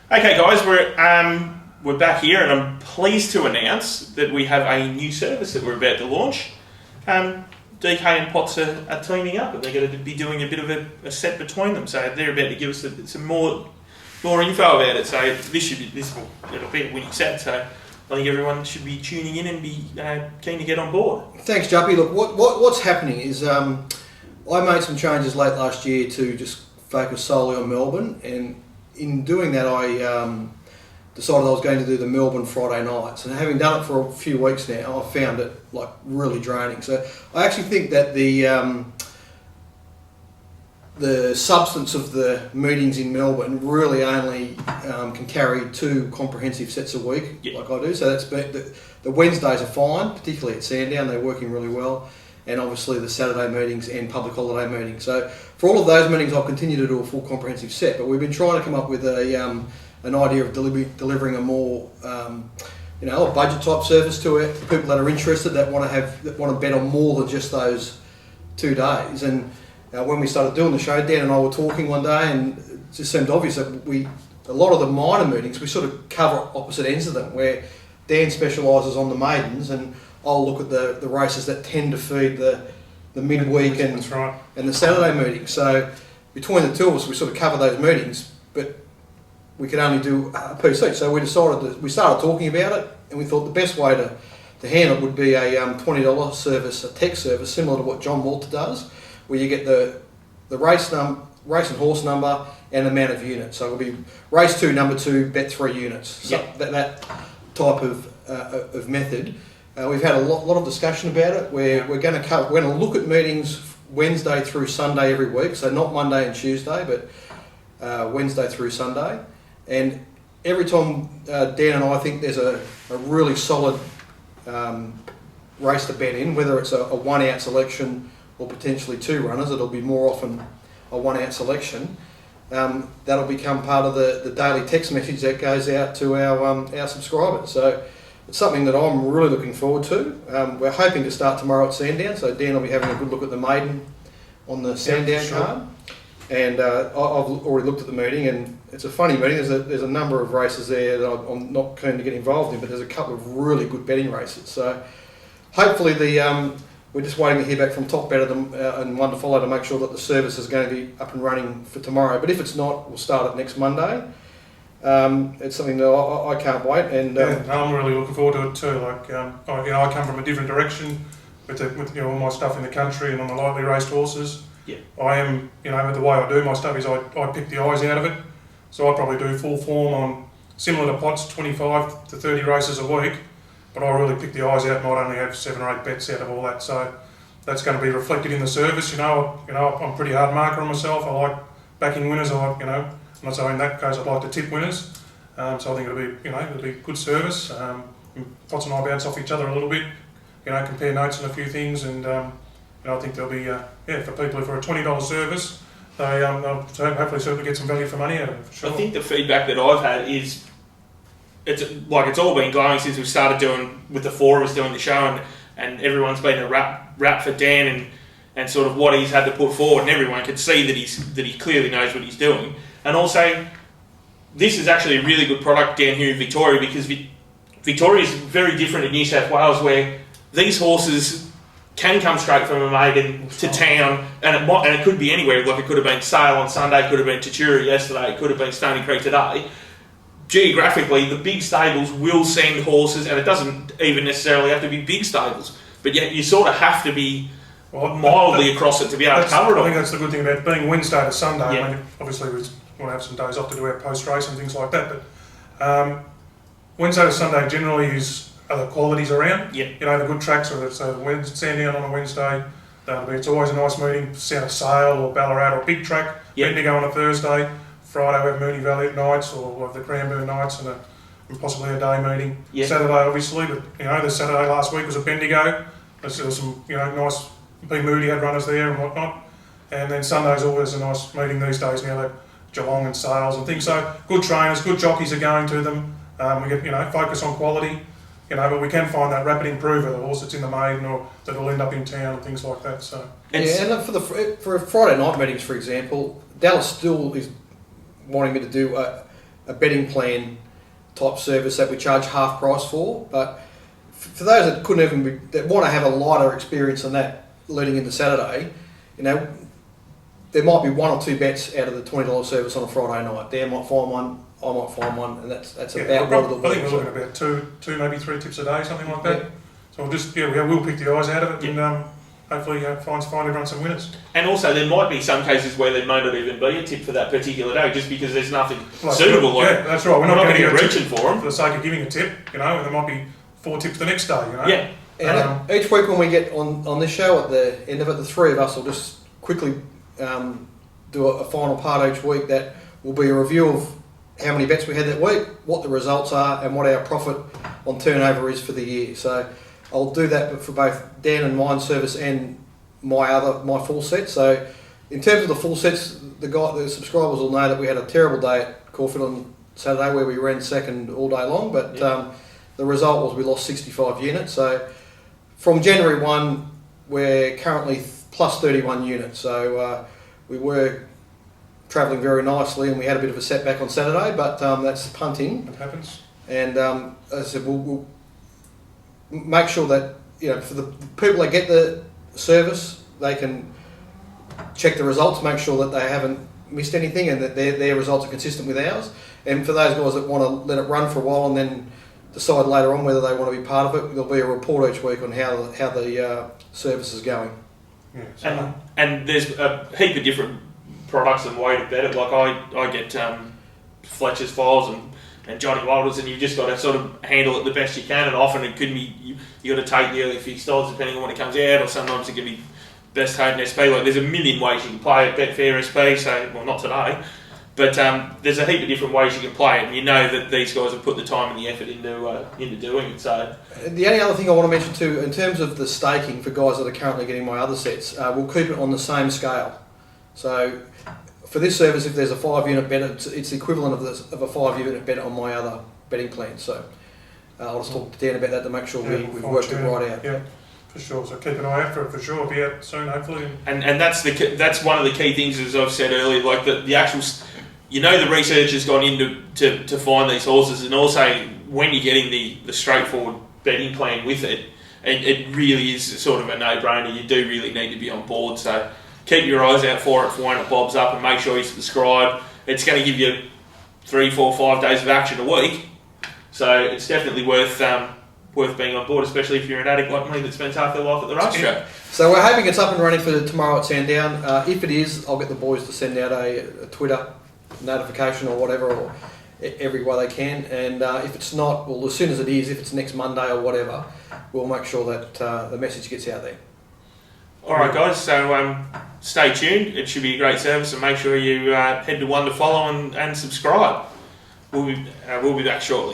Okay, guys, we're back here, and I'm pleased to announce that we have a new service that we're about to launch. DK and Potts are teaming up, and they're going to be doing a bit of a set between them. So they're about to give us some more info about it. So it'll be a winning set. So I think everyone should be tuning in and be keen to get on board. Thanks, Juppy. Look, what's happening is I made some changes late last year to just focus solely on Melbourne, and in doing that, I decided I was going to do the Melbourne Friday nights. And having done it for a few weeks now, I found it like really draining. So I actually think that the substance of the meetings in Melbourne really only can carry 2 comprehensive sets a week, like I do. So that's the Wednesdays are fine, particularly at Sandown. They're working really well. And obviously the Saturday meetings and public holiday meetings. So for all of those meetings, I'll continue to do a full comprehensive set. But we've been trying to come up with an idea of delivering a more, a budget type service to it. People that are interested, that want to bet on more than just those 2 days. And when we started doing the show, Dan and I were talking one day, and it just seemed obvious that a lot of the minor meetings, we sort of cover opposite ends of them, where Dan specialises on the maidens, and I'll look at the races that tend to feed the midweek and the Saturday meetings. So between the two of us, we sort of cover those meetings, but we could only do a piece each. So we started talking about it, and we thought the best way to handle it would be a $20 service, a tech service, similar to what John Walter does, where you get the race and horse number and amount of units. So it'll be race 2, number 2, bet 3 units. So that type of method. We've had a lot of discussion about it. We're going to look at meetings Wednesday through Sunday every week, so not Monday and Tuesday, but Wednesday through Sunday. And every time Dan and I think there's a really solid race to bet in, whether it's a 1-out selection or potentially 2 runners, it'll be more often a 1-out selection. That'll become part of the daily text message that goes out to our subscribers. So it's something that I'm really looking forward to. We're hoping to start tomorrow at Sandown, so Dan will be having a good look at the maiden on the Sandown card. And I've already looked at the meeting, and it's a funny meeting. There's a number of races there that I'm not keen to get involved in, but there's a couple of really good betting races. So hopefully we're just waiting to hear back from Top Better and One to Follow to make sure that the service is going to be up and running for tomorrow. But if it's not, we'll start it next Monday. It's something that I can't wait, and I'm really looking forward to it too. Like I come from a different direction with all my stuff in the country and on the lightly raced horses. Yeah. I am, the way I do my stuff is I pick the eyes out of it. So I probably do full form on similar to Potts, 25 to 30 races a week, but I really pick the eyes out and I'd only have 7 or 8 bets out of all that. So that's going to be reflected in the service. I'm a pretty hard marker on myself. I like backing winners. I'm not saying in that case I'd like to tip winners, so I think it'll be good service. Potts and I bounce off each other a little bit, compare notes on a few things, and I think there'll be for people for a $20 service, they'll hopefully certainly get some value for money out of it. For sure. I think the feedback that I've had is it's all been glowing since we started doing with the 4 of us doing the show, and everyone's been a rap for Dan and sort of what he's had to put forward, and everyone can see that he clearly knows what he's doing. And also, this is actually a really good product down here in Victoria, because Victoria is very different in New South Wales, where these horses can come straight from a maiden to town, and it could be anywhere. Like, it could have been Sale on Sunday, it could have been Tatura yesterday, it could have been Stony Creek today. Geographically, the big stables will send horses, and it doesn't even necessarily have to be big stables, but yet you sort of have to be mildly across it to be able to cover it all. I think that's the good thing about being Wednesday to Sunday. I mean, obviously we want to have some days off to do our post-race and things like that, but Wednesday to Sunday generally is other qualities around. Yep. The good tracks, or Sandown on a Wednesday, it's always a nice meeting. South Sale or Ballarat, or Big Track, Bendigo on a Thursday. Friday we have Moonee Valley nights, or we'll have the Cranbourne nights, and possibly a day meeting. Yep. Saturday obviously, but the Saturday last week was a Bendigo. There was some nice, P. Moody had runners there and whatnot. And then Sunday's always a nice meeting these days now, that Geelong and Sales and things. So good trainers, good jockeys are going to them. We get, focus on quality, but we can find that rapid improver, the horse that's in the maiden or that will end up in town and things like that. So and for Friday night meetings, for example, Dallas still is wanting me to do a betting plan type service that we charge half price for. But for those that couldn't even be, that want to have a lighter experience than that leading into Saturday, you know, there might be one or two bets out of the $20 service on a Friday night. Dan might find one, I might find one, and that's about what it'll be. I think we're looking at about two, maybe 3 tips a day, something like that. So we'll just we'll pick the eyes out of it and hopefully find everyone some winners. And also, there might be some cases where there may not even be a tip for that particular day, just because there's nothing Like, suitable. Yeah, that's right. We're not going to be get reaching for them for the sake of giving a tip, you know. And there might be 4 tips the next day, you know. Yeah. And each week when we get on this show, at the end of it, the three of us will just quickly do a final part each week that will be a review of how many bets we had that week, what the results are, and what our profit on turnover is for the year. So I'll do that for both Dan and mine service and my full set. So in terms of the full sets, the subscribers will know that we had a terrible day at Caulfield on Saturday where we ran second all day long, but the result was we lost 65 units. So from January 1, we're currently plus 31 units. So we were travelling very nicely, and we had a bit of a setback on Saturday, but that's punting. It happens. And as I said, we'll make sure that, you know, for the people that get the service, they can check the results, make sure that they haven't missed anything, and that their results are consistent with ours. And for those guys that want to let it run for a while and then decide later on whether they want to be part of it, there'll be a report each week on how the service is going. Yeah, so and there's a heap of different products and way to bet it. Like I get Fletcher's files and Johnny Wilder's, and you've just got to sort of handle it the best you can. And often it could be you got to take the early fixed odds depending on when it comes out, or sometimes it can be best home SP. Like there's a million ways you can play it. Betfair SP, so well not today, but there's a heap of different ways you can play it. And you know that these guys have put the time and the effort into doing it. So the only other thing I want to mention too, in terms of the staking for guys that are currently getting my other sets, we'll keep it on the same scale. So for this service, if there's a 5-unit bet, it's the equivalent of a 5-unit bet on my other betting plan. So I'll just talk to Dan about that to make sure we've worked it right out. Yeah, for sure. So keep an eye out for it for sure. It'll be out soon, hopefully. And that's one of the key things, as I've said earlier, like the actual, you know, the research has gone into to find these horses, and also when you're getting the straightforward betting plan with it, it really is sort of a no-brainer. You do really need to be on board. So keep your eyes out for it when it bobs up, and make sure you subscribe. It's going to give you 3, 4, 5 days of action a week, so it's definitely worth being on board, especially if you're an addict like me that spends half their life at the racetrack. So we're hoping it's up and running for tomorrow at Sandown. If it is, I'll get the boys to send out a Twitter notification or whatever, or every way they can. And if it's not, well, as soon as it is, if it's next Monday or whatever, we'll make sure that the message gets out there. Alright guys, so stay tuned. It should be a great service, and make sure you head to One to follow and subscribe. We'll be back shortly.